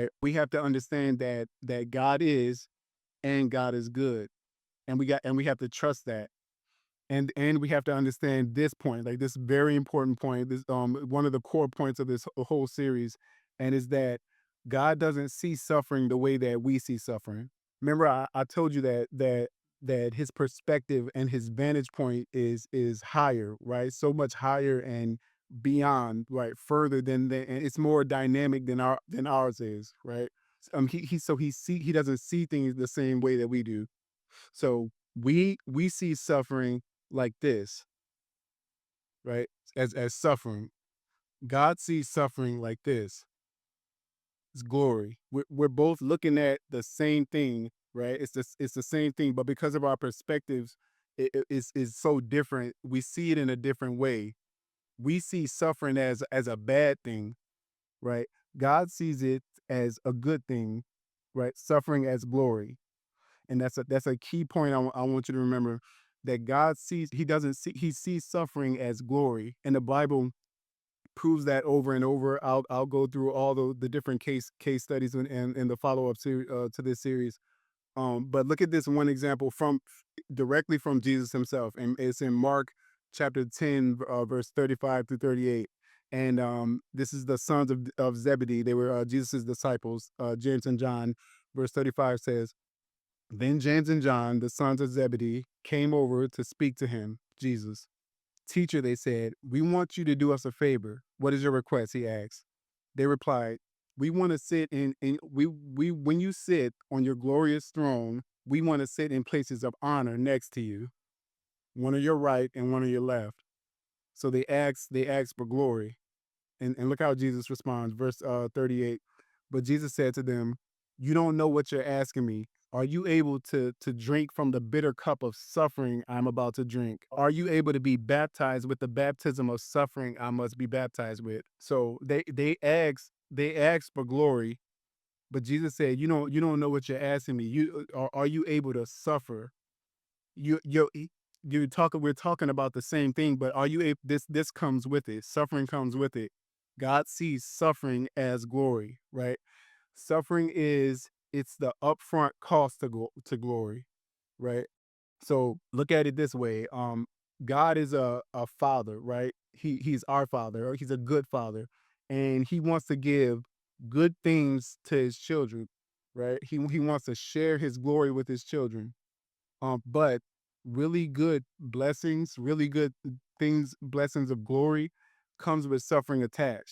right? We have to understand that God is and God is good. And we have to trust that. And we have to understand this point, like this very important point, this one of the core points of this whole series, and is that God doesn't see suffering the way that we see suffering. Remember, I told you that his perspective and his vantage point is higher, right? So much higher and beyond, right? Further and it's more dynamic than ours is, right? He doesn't see things the same way that we do. So we see suffering like this, right? As suffering. God sees suffering like this. It's glory. We're both looking at the same thing, right? It's the same thing, but because of our perspectives, is so different. We see it in a different way. We see suffering as a bad thing, right? God sees it as a good thing, right? Suffering as glory. And that's a key point I want you to remember, that God sees he doesn't see he sees suffering as glory, and the Bible proves that over and over. I'll go through all the different case studies and the follow-up to this series. But look at this one example from directly from Jesus himself, and it's in Mark chapter 10, verse 35 through 38. And this is the sons of Zebedee. They were Jesus's disciples, James and John. Verse 35 says, then James and John, the sons of Zebedee, came over to speak to him, Jesus. Teacher, they said, we want you to do us a favor. What is your request? He asked. They replied, we want to sit in we when you sit on your glorious throne, we want to sit in places of honor next to you, one on your right and one on your left. So they asked for glory. And look how Jesus responds, verse 38. But Jesus said to them, you don't know what you're asking me. Are you able to drink from the bitter cup of suffering I'm about to drink? Are you able to be baptized with the baptism of suffering I must be baptized with? So they asked for glory, but Jesus said, you don't know what you're asking me. Are you able to suffer? We're talking about the same thing, but are you able, this comes with it. Suffering comes with it. God sees suffering as glory, right? Suffering it's the upfront cost to glory, right? So look at it this way. God is a father, right? He's our father, or he's a good father, and he wants to give good things to his children, right? He wants to share his glory with his children. But really good blessings, really good things, blessings of glory comes with suffering attached.